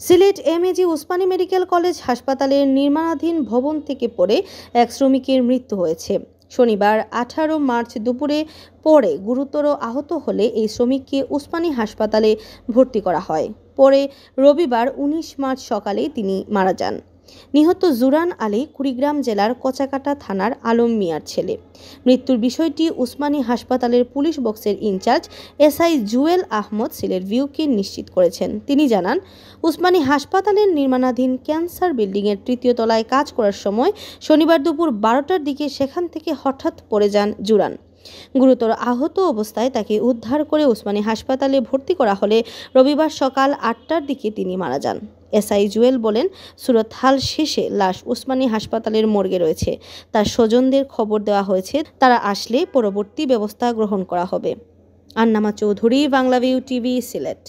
Sylhet MAG Osmani medical college হাসপাতালের নির্মাণাধীন ভবন থেকে পড়ে এক শ্রমিকের মৃত্যু হয়েছে। শনিবার 18 মার্চ দুপুরে পরে গুরুতর আহত হলে এই শ্রমিককে ওসমানী হাসপাতালে ভর্তি করা হয়। পরে রবিবার 19 মার্চ সকালে তিনি মারা যান। নিহত জুরান আলী কুড়িগ্রাম জেলার কচাকাটা থানার আলম মিয়ার ছেলে। মৃত্যুর বিষয়টি ওসমানী হাসপাতালের পুলিশ বক্সের ইনচার্জ এসআই জুয়েল আহমদ সিলেটভিউকে নিশ্চিত করেছেন। তিনি জানান, ওসমানী হাসপাতালের নির্মাণাধীন ক্যান্সার বিল্ডিংয়ের 3য় তলায় কাজ করার সময় শনিবার দুপুর 12টার দিকে সেখান থেকে হঠাৎ পড়ে যান জুরান। গুরুতর আহত অবস্থায় তাকে উদ্ধার করে ওসমানী হাসপাতালে ভর্তি করা হলে রবিবার সকাল 8টার দিকে তিনি মারা যান। এসআই জুয়েল বলেন, সুরত হাল শেষে লাশ ওসমানী হাসপাতালের মর্গে রয়েছে। তার স্বজনদের খবর দেওয়া হয়েছে, তারা আসলে পরবর্তী ব্যবস্থা গ্রহণ করা হবে। আন্নামা চৌধুরী, বাংলাভিউ টিভি, সিলেট।